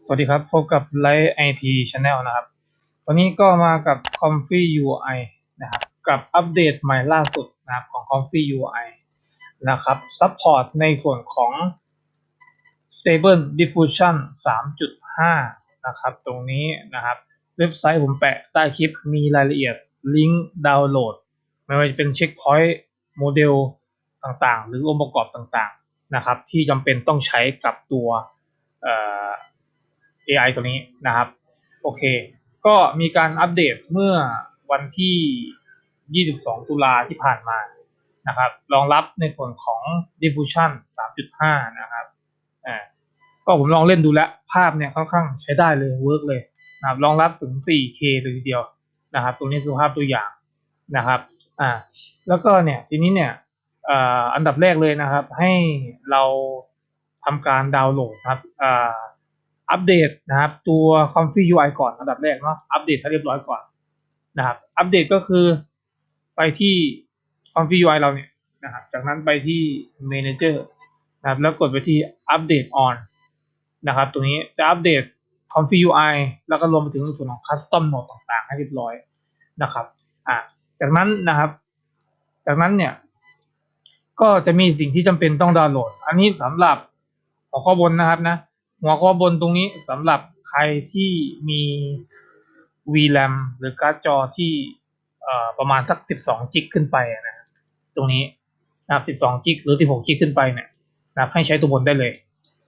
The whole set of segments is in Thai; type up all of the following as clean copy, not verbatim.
สวัสดีครับพบกับไลฟ์ไอทีชาแนลนะครับวันนี้ก็มากับ Comfy UI นะครับกับอัปเดตใหม่ล่าสุดนะครับของ Comfy UI นะครับซัพพอร์ตในส่วนของ Stable Diffusion 3.5 นะครับตรงนี้นะครับเว็บไซต์ผมแปะใต้คลิปมีรายละเอียดลิงก์ดาวน์โหลดไม่ว่าจะเป็นเช็คพอยต์โมเดลต่างๆหรือองค์ประกอบต่างๆนะครับที่จำเป็นต้องใช้กับตัวAI ตัวนี้นะครับโอเคก็มีการอัปเดตเมื่อวันที่ 22 ตุลาที่ผ่านมานะครับรองรับในส่วนของ Diffusion 3.5 นะครับก็ผมลองเล่นดูแล้วภาพเนี่ยค่อนข้างใช้ได้เลยเวิร์กเลยนะครับรองรับถึง 4K เลยทีเดียวนะครับตรงนี้คือภาพตัวอย่างนะครับแล้วก็เนี่ยทีนี้เนี่ยอันดับแรกเลยนะครับให้เราทำการดาวน์โหลดครับอัปเดตนะครับตัว Comfy UI ก่อนอันดับแรกเนาะอัปเดตให้เรียบร้อยก่อนนะครับอัปเดตก็คือไปที่ Comfy UI เราเนี่ยนะครับจากนั้นไปที่ Manager นะครับแล้วกดไปที่ Update on นะครับตรงนี้จะอัปเดต Comfy UI แล้วก็รวมไปถึงส่วนของ Custom Mode ต่างๆให้เรียบร้อยนะครับจากนั้นนะครับจากนั้นเนี่ยก็จะมีสิ่งที่จำเป็นต้องดาวน์โหลดอันนี้สำหรับหัวข้อบนนะครับนะหัวข้อบนตรงนี้สำหรับใครที่มี VRAM หรือการ์ดจอที่ประมาณสัก12 จิกขึ้นไปนะตรงนี้นะครับ12 จิกหรือ16 จิกขึ้นไปเนี่ยนะครับให้ใช้ตัวบนได้เลย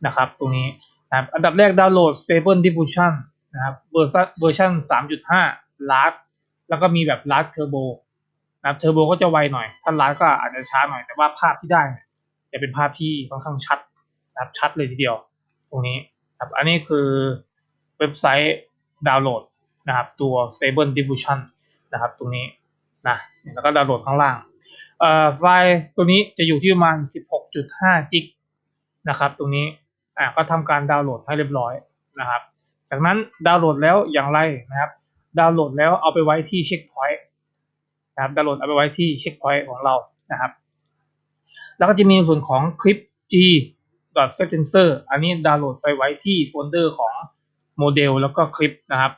นะครับตรงนี้นะครับอันดับแรกดาวน์โหลด Stable Diffusion นะครับเวอร์ชัน 3.5 Large แล้วก็มีแบบ Large Turbo นะครับเทอร์โบก็จะไวหน่อยถ้า Large ก็อาจจะช้าหน่อยแต่ว่าภาพที่ได้จะเป็นภาพที่ค่อนข้างชัดนะครับชัดเลยทีเดียวตรงนี้ครับอันนี้คือเว็บไซต์ดาวน์โหลดนะครับตัว Stable Diffusion นะครับตรงนี้นะแล้วก็ดาวน์โหลดข้างล่างไฟล์ตัวนี้จะอยู่ที่ประมาณ 16.5 จิกนะครับตรงนี้ก็ทำการดาวน์โหลดให้เรียบร้อยนะครับจากนั้นดาวน์โหลดแล้วอย่างไรนะครับดาวน์โหลดแล้วเอาไปไว้ที่เช็คพอยต์นะครับดาวน์โหลดเอาไปไว้ที่เช็คพอยต์ของเรานะครับแล้วก็จะมีส่วนของคลิป g.sensor อันนี้ดาวน์โหลดไปไว้ที่โฟลเดอร์ของโมเดลแล้วก็คลิปนะครับ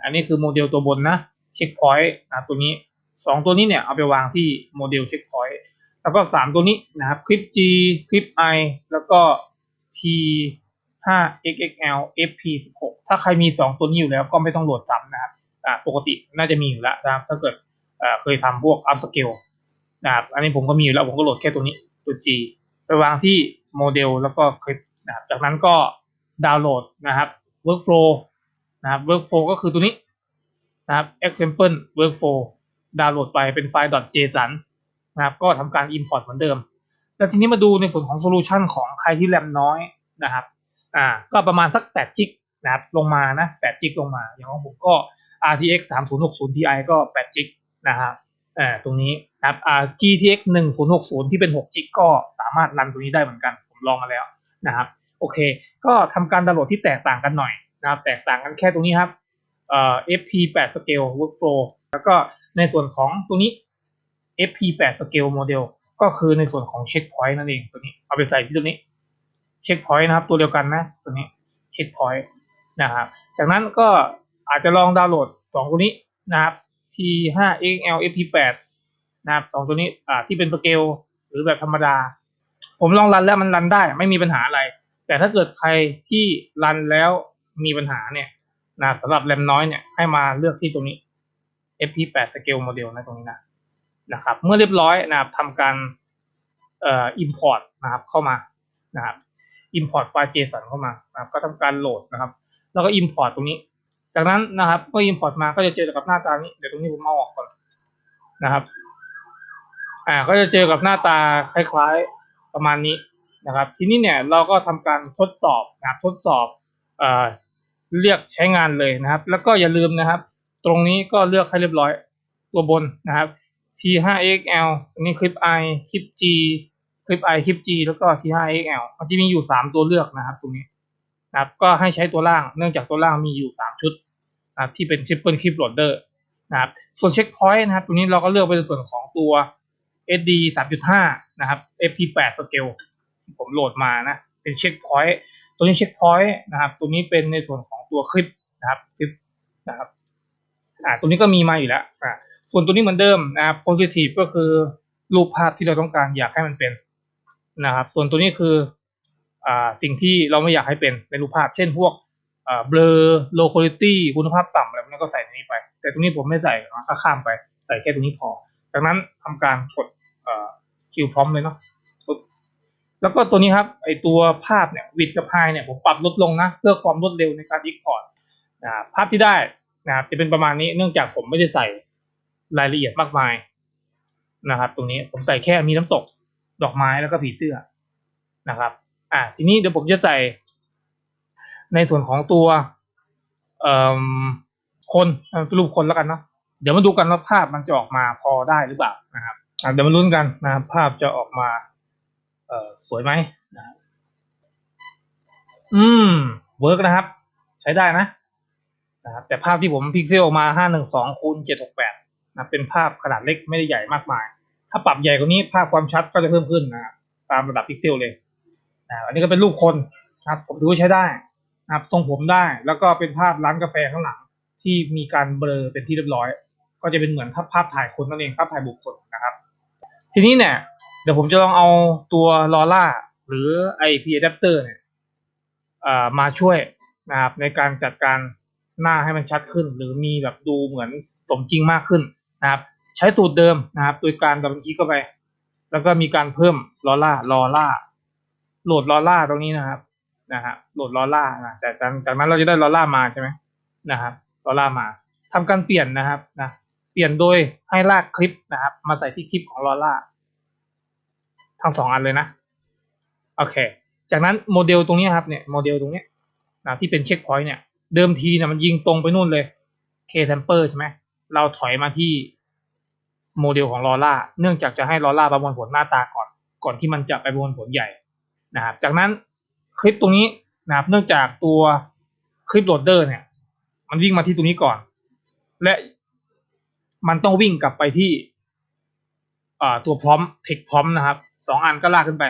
อันนี้คือโมเดลตัวบนนะเช็คพอยต์นะตัวนี้2ตัวนี้เนี่ยเอาไปวางที่โมเดลเช็คพอยต์แล้วก็3ตัวนี้นะครับคลิป G คลิป I แล้วก็ T 5XXL FP16 ถ้าใครมี2ตัวนี้อยู่แล้วก็ไม่ต้องโหลดซ้ำนะครับปกติน่าจะมีอยู่แล้วนะครับถ้าเกิดเคยทำพวก upscale นะครับอันนี้ผมก็มีอยู่แล้วผมก็โหลดแค่ตัวนี้ตัว G ไปวางที่โมเดลแล้วก็คลิปนะครับจากนั้นก็ดาวน์โหลดนะครับ workflow นะครับ workflow ก็คือตัวนี้นะครับ example workflow ดาวน์โหลดไปเป็นไฟล์ .json นะครับก็ทำการ import เหมือนเดิมแล้วทีนี้มาดูในส่วนของโซลูชันของใครที่แรมน้อยนะครับก็ประมาณสัก8 จิกนะครับลงมานะ8 จิกลงมาอย่างของผมก็ RTX 3060 Ti ก็8 จิกนะครับตรงนี้นะครับGTX 1060 ที่เป็น6 จิกก็สามารถรันตรงนี้ได้เหมือนกันผมลองมาแล้วนะครับโอเคก็ทำการดาวน์โหลดที่แตกต่างกันหน่อยนะครับแตกต่างกันแค่ตรงนี้ครับFP8 Scale Workflow แล้วก็ในส่วนของตัวนี้ FP8 Scale Model ก็คือในส่วนของ Checkpoint นั่นเองตัวนี้เอาไปใส่ที่ตัวนี้ Checkpoint นะครับตัวเดียวกันนะตัวนี้ Checkpoint นะครับจากนั้นก็อาจจะลองดาวน์โหลด2ตัวนี้นะครับ T5XL FP8 นะครับ2ตัวนี้ที่เป็นสเกลหรือแบบธรรมดาผมลองรันแล้วมันรันได้ไม่มีปัญหาอะไรแต่ถ้าเกิดใครที่รันแล้วมีปัญหาเนี่ยนะสำหรับแรมน้อยเนี่ยให้มาเลือกที่ตรงนี้ FP8 Scale Model นะตรงนี้นะครับเมื่อเรียบร้อยนะครับทำการimport นะครับเข้ามานะครับ import ไฟล์ JSON เข้ามานะครับก็ทำการโหลดนะครับแล้วก็ import ตรงนี้จากนั้นนะครับก็ import มาก็จะเจอกับหน้าตานี้เดี๋ยวตรงนี้ผมเอาออกก่อนนะครับก็จะเจอกับหน้าตาคล้ายๆประมาณนี้นะครับทีนี้เนี่ยเราก็ทำการทดสอบนะครับทดสอบเรียกใช้งานเลยนะครับแล้วก็อย่าลืมนะครับตรงนี้ก็เลือกให้เรียบร้อยตัวบนนะครับ T5XL อันนี้คลิป I คลิป G คลิป I คลิป G แล้วก็ T5XL มันจะมีอยู่3ตัวเลือกนะครับตรงนี้นะครับก็ให้ใช้ตัวล่างเนื่องจากตัวล่างมีอยู่3ชุดนะครับที่เป็น Triple Clip Loader นะครับส่วน Checkpoint นะครับตรงนี้เราก็เลือกเป็นส่วนของตัว SD 3.5 นะครับ FP8 Scale ที่ผมโหลดมานะเป็น Checkpoint ตัวนี้เช็คพอยต์นะครับตัวนี้เป็นในส่วนของตัวคลิปนะครับคลิปนะครับตัวนี้ก็มีมาอยู่แล้วส่วนตัวนี้เหมือนเดิมนะครับ positive ก็คือรูปภาพที่เราต้องการอยากให้มันเป็นนะครับส่วนตัวนี้คือสิ่งที่เราไม่อยากให้เป็นในรูปภาพเช่นพวกเบลอ low quality คุณภาพต่ำอะไรพวกนี้ก็ใส่ในนี้ไปแต่ตรงนี้ผมไม่ใส่ก็ข้ามไปใส่แค่ตรงนี้พอจากนั้นทำการกดคิวพร้อมเลยเนาะแล้วก็ตัวนี้ครับไอตัวภาพเนี่ยวิดกับไฮเนี่ยผมปรับลดลงนะเพื่อความรวดเร็วในการ export ภาพที่ได้นะครับจะเป็นประมาณนี้เนื่องจากผมไม่ได้ใส่รายละเอียดมากมายนะครับตรงนี้ผมใส่แค่มีน้ำตกดอกไม้แล้วก็ผีเสื้อนะครับทีนี้เดี๋ยวผมจะใส่ในส่วนของตัวคนรูปคนแล้วกันเนาะเดี๋ยวมาดูกันว่าภาพมันจะออกมาพอได้หรือเปล่านะครับเดี๋ยวมาลุ้นกันนะครับภาพจะออกมาสวยไหมนะครับเวิร์กนะครับใช้ได้นะครับแต่ภาพที่ผมพิกเซลมา512x768นะเป็นภาพขนาดเล็กไม่ได้ใหญ่มากมายถ้าปรับใหญ่กว่านี้ภาพความชัดก็จะเพิ่มขึ้นนะตามระดับพิกเซลเลยอันนี้ก็เป็นรูปคนนะครับผมถือว่าใช้ได้นะครับทรงผมได้แล้วก็เป็นภาพร้านกาแฟข้างหลังที่มีการเบลอเป็นที่เรียบร้อยก็จะเป็นเหมือนภาพถ่ายคนนั่นเองภาพถ่ายบุคคลนะครับทีนี้เนี่ยเดี๋ยวผมจะลองเอาตัวลอร่าหรือ IP adapter เนี่ยมาช่วยนะครับในการจัดการหน้าให้มันชัดขึ้นหรือมีแบบดูเหมือนสมจริงมากขึ้นนะครับใช้สูตรเดิมนะครับโดยการดับเบิลคลิกเข้าไปแล้วก็มีการเพิ่มลอร่าโหลดลอร่าตรงนี้นะครับโหลดลอร่าแต่จากนั้นเราจะได้ลอร่ามาใช่ไหมนะครับลอร่ามาทำการเปลี่ยนนะครับเปลี่ยนโดยให้ลากคลิปนะครับมาใส่ที่คลิปของลอร่าทั้ง2 อันเลยนะโอเคจากนั้นโมเดลตรงนี้ครับเนี่ยโมเดลตรงนี้ที่เป็นเช็คพอยต์เนี่ยเดิมทีเนี่ยมันยิงตรงไปนู่นเลย K sample ใช่ไหมเราถอยมาที่โมเดลของลอร่าเนื่องจากจะให้ลอร่าประมวลผลหน้าตาก่อนที่มันจะไปประมวลผลใหญ่นะครับจากนั้นคลิปตรงนี้นะครับเนื่องจากตัวคลิปโหลดเดอร์เนี่ยมันวิ่งมาที่ตรงนี้ก่อนและมันต้องวิ่งกลับไปที่ตัวพร้อมเทคพร้อมนะครับ2 อันก็ลากขึ้นไป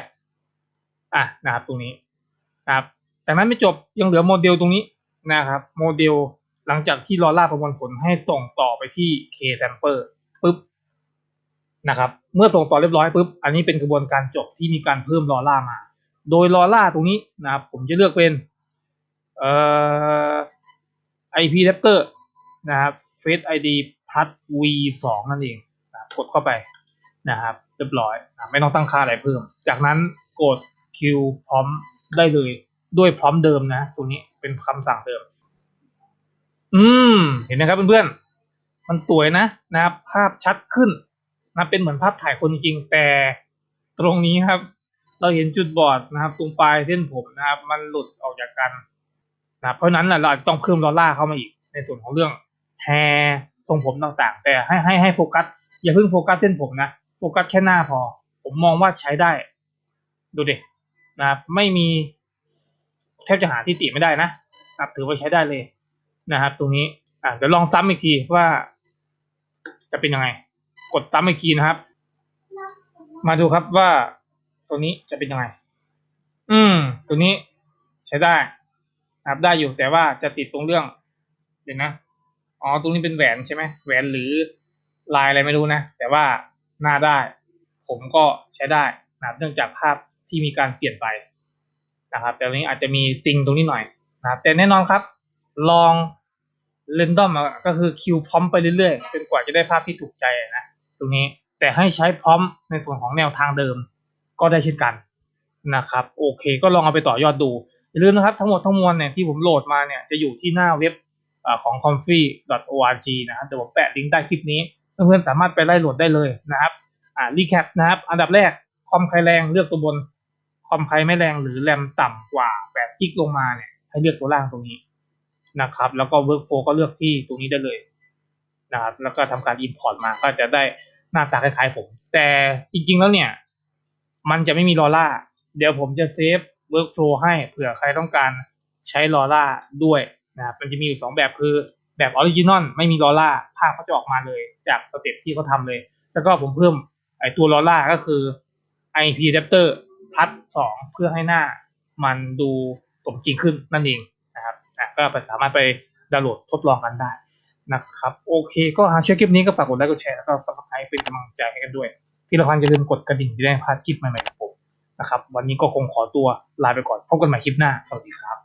นะครับตรงนี้นะครับจากนั้นไม่จบยังเหลือโมเดลตรงนี้นะครับโมเดลหลังจากที่ลอร่าประมวลผลให้ส่งต่อไปที่ K sample ปุ๊บนะครับเมื่อส่งต่อเรียบร้อยปุ๊บอันนี้เป็นกระบวนการจบที่มีการเพิ่มลอร่ามาโดยลอร่าตรงนี้นะครับผมจะเลือกเป็นIP adapter นะครับ Face ID plus V2 นั่นเองกดเข้าไปนะครับเรียบร้อยไม่ต้องตั้งค่าอะไรเพิ่มจากนั้นกด Q พร้อมได้เลยด้วยพร้อมเดิมนะตรงนี้เป็นคำสั่งเดิมเห็นไหมครับเพื่อนๆมันสวยนะครับภาพชัดขึ้นเป็นเหมือนภาพถ่ายคนจริงๆแต่ตรงนี้ครับเราเห็นจุดบอดนะครับตรงปลายเส้นผมนะครับมันหลุดออกจากกันนะเพราะนั้นเราต้องเพิ่มลอร่าเข้ามาอีกในส่วนของเรื่องแฮร์ทรงผมต่างๆแต่ให้โฟกัสอย่าเพิ่งโฟกัสเส้นผมนะโฟกัสแค่หน้าพอผมมองว่าใช้ได้ดูดินะครับไม่มีแทบจะหาที่ติไม่ได้นะครับถือว่าใช้ได้เลยนะครับตรงนี้เดี๋ยวลองซ้ำอีกทีว่าจะเป็นยังไงกดซ้ำอีกทีนะครับมาดูครับว่าตัวนี้จะเป็นยังไงตัวนี้ใช้ได้นะครับได้อยู่แต่ว่าจะติดตรงเรื่องเดี๋ยวนะตรงนี้เป็นแหวนใช่ไหมแหวนหรือลายอะไรไม่รู้นะแต่ว่าหน้าได้ผมก็ใช้ได้นะครับเนื่องจากภาพที่มีการเปลี่ยนไปนะครับแต่ตรงนี้อาจจะมีติงตรงนี้หน่อยนะครับแต่แน่นอนครับลองเรนดอมก็คือคิวพร้อมไปเรื่อยๆจนกว่าจะได้ภาพที่ถูกใจนะตรงนี้แต่ให้ใช้พร้อมในส่วนของแนวทางเดิมก็ได้เช่นกันนะครับโอเคก็ลองเอาไปต่อยอดดูอย่าลืมนะครับทั้งหมดทั้งมวลเนี่ยที่ผมโหลดมาเนี่ยจะอยู่ที่หน้าเว็บของ comfy.org นะครับเดี๋ยวผมแปะลิงก์ใต้คลิปนี้เพื่อนๆสามารถไปไล่โหลดได้เลยนะครับรีแคปนะครับอันดับแรกคอมใครแรงเลือกตัวบนคอมใครไม่แรงหรือแรมต่ำกว่า8 จิกลงมาเนี่ยให้เลือกตัวล่างตรงนี้นะครับแล้วก็ workflow ก็เลือกที่ตรงนี้ได้เลยนะครับแล้วก็ทำการ import มาก็จะได้หน้าตาคล้ายๆผมแต่จริงๆแล้วเนี่ยมันจะไม่มีลอร่าเดี๋ยวผมจะเซฟ workflow ให้เผื่อใครต้องการใช้ลอร่าด้วยนะครับมันจะมีอยู่2แบบคือแบบออริจินอลไม่มีลอร่าภาพเขาจะออกมาเลยจากสเต็ปที่เขาทำเลยแล้วก็ผมเพิ่มไอตัวลอร่าก็คือ IP adapter plus 2เพื่อให้หน้ามันดู สมจริงขึ้นนั่นเองนะครับก็สามารถไปดาวน์โหลดทดลองกันได้นะครับโอเคก็หากชอบคลิปนี้ก็ฝากกดไลค์กดแชร์แล้วก็ Subscribe เป็นกำลังใจให้กันด้วยที่สำคัญอย่าลืมกดกระดิ่งจะได้ไม่พลาดคลิปใหม่ๆของผมนะครับวันนี้ก็คงขอตัวลาไปก่อนพบกันใหม่คลิปหน้าสวัสดีครับ